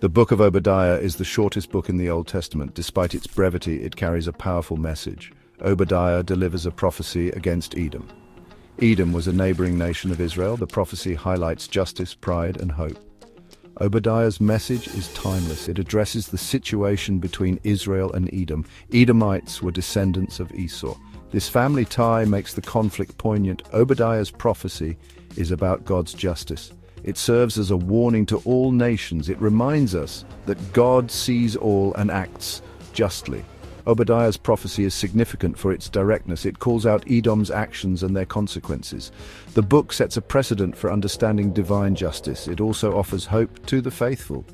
The book of Obadiah is the shortest book in the Old Testament. Despite its brevity, it carries a powerful message. Obadiah delivers a prophecy against Edom. Edom was a neighboring nation of Israel. The prophecy highlights justice, pride, and hope. Obadiah's message is timeless. It addresses the situation between Israel and Edom. Edomites were descendants of Esau. This family tie makes the conflict poignant. Obadiah's prophecy is about God's justice. It serves as a warning to all nations. It reminds us that God sees all and acts justly. Obadiah's prophecy is significant for its directness. It calls out Edom's actions and their consequences. The book sets a precedent for understanding divine justice. It also offers hope to the faithful.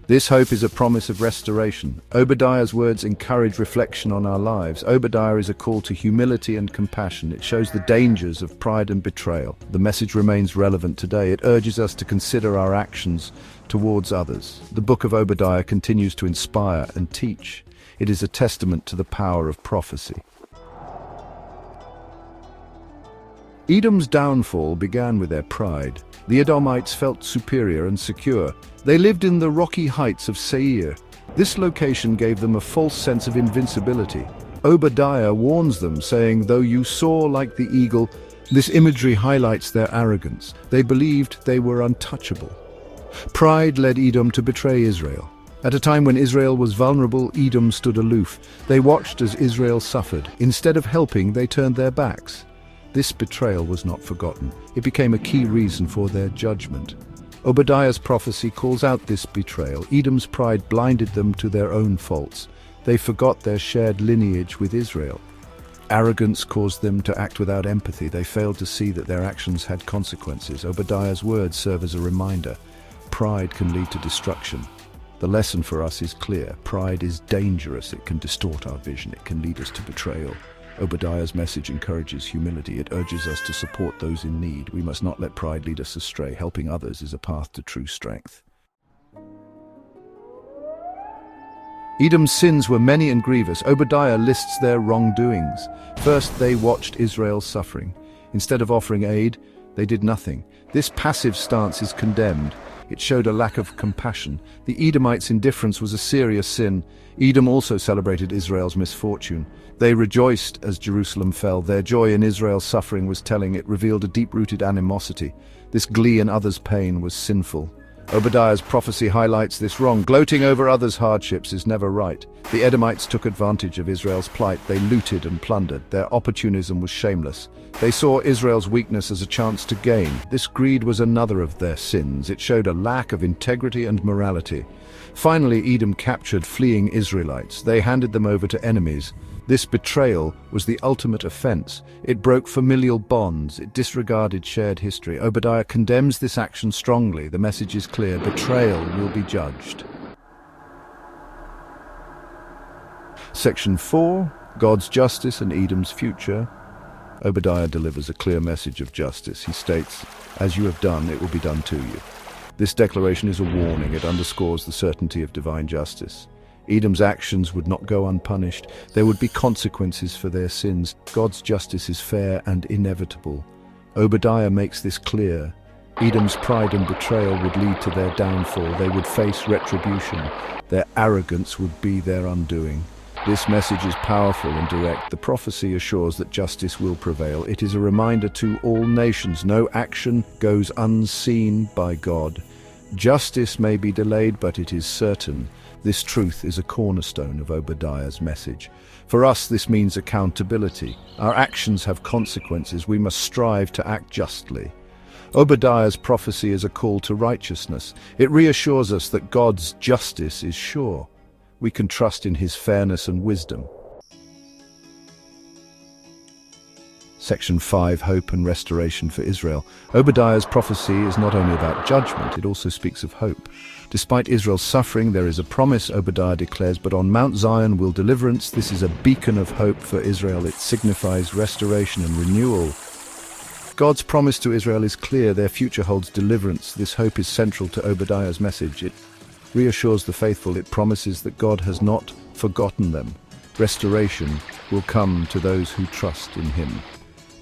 This hope is a promise of restoration. Obadiah's words encourage reflection on our lives. Obadiah is a call to humility and compassion. It shows the dangers of pride and betrayal. The message remains relevant today. It urges us to consider our actions towards others. The book of Obadiah continues to inspire and teach. It is a testament to the power of prophecy. Edom's downfall began with their pride. The Edomites felt superior and secure. They lived in the rocky heights of Seir. This location gave them a false sense of invincibility. Obadiah warns them, saying, "Though you soar like the eagle," this imagery highlights their arrogance. They believed they were untouchable. Pride led Edom to betray Israel. At a time when Israel was vulnerable, Edom stood aloof. They watched as Israel suffered. Instead of helping, they turned their backs. This betrayal was not forgotten. It became a key reason for their judgment. Obadiah's prophecy calls out this betrayal. Edom's pride blinded them to their own faults. They forgot their shared lineage with Israel. Arrogance caused them to act without empathy. They failed to see that their actions had consequences. Obadiah's words serve as a reminder. Pride can lead to destruction. The lesson for us is clear. Pride is dangerous. It can distort our vision. It can lead us to betrayal. Obadiah's message encourages humility. It urges us to support those in need. We must not let pride lead us astray. Helping others is a path to true strength. Edom's sins were many and grievous. Obadiah lists their wrongdoings. First, they watched Israel's suffering. Instead of offering aid, they did nothing. This passive stance is condemned. It showed a lack of compassion. The Edomites' indifference was a serious sin. Edom also celebrated Israel's misfortune. They rejoiced as Jerusalem fell. Their joy in Israel's suffering was telling. It revealed a deep-rooted animosity. This glee in others' pain was sinful. Obadiah's prophecy highlights this wrong. Gloating over others' hardships is never right. The Edomites took advantage of Israel's plight. They looted and plundered. Their opportunism was shameless. They saw Israel's weakness as a chance to gain. This greed was another of their sins. It showed a lack of integrity and morality. Finally, Edom captured fleeing Israelites. They handed them over to enemies. This betrayal was the ultimate offense. It broke familial bonds. It disregarded shared history. Obadiah condemns this action strongly. The message is clear. Betrayal will be judged. Section 4. God's justice and Edom's future. Obadiah delivers a clear message of justice. He states, "As you have done, it will be done to you." This declaration is a warning. It underscores the certainty of divine justice. Edom's actions would not go unpunished. There would be consequences for their sins. God's justice is fair and inevitable. Obadiah makes this clear. Edom's pride and betrayal would lead to their downfall. They would face retribution. Their arrogance would be their undoing. This message is powerful and direct. The prophecy assures that justice will prevail. It is a reminder to all nations. No action goes unseen by God. Justice may be delayed, but it is certain. This truth is a cornerstone of Obadiah's message. For us, this means accountability. Our actions have consequences. We must strive to act justly. Obadiah's prophecy is a call to righteousness. It reassures us that God's justice is sure. We can trust in his fairness and wisdom. Section 5. Hope and restoration for Israel. Obadiah's prophecy is not only about judgment, it also speaks of hope. Despite Israel's suffering, there is a promise, Obadiah declares, but on Mount Zion will deliverance. This is a beacon of hope for Israel. It signifies restoration and renewal. God's promise to Israel is clear. Their future holds deliverance. This hope is central to Obadiah's message. It reassures the faithful. It promises that God has not forgotten them. Restoration will come to those who trust in him.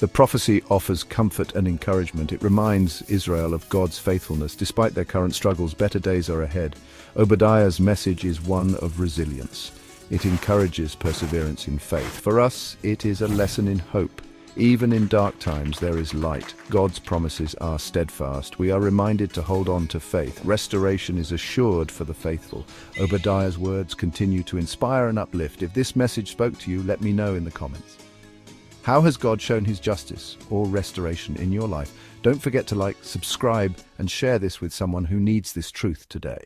The prophecy offers comfort and encouragement. It reminds Israel of God's faithfulness. Despite their current struggles, better days are ahead. Obadiah's message is one of resilience. It encourages perseverance in faith. For us, it is a lesson in hope. Even in dark times, there is light. God's promises are steadfast. We are reminded to hold on to faith. Restoration is assured for the faithful. Obadiah's words continue to inspire and uplift. If this message spoke to you, let me know in the comments. How has God shown his justice or restoration in your life? Don't forget to like, subscribe, and share this with someone who needs this truth today.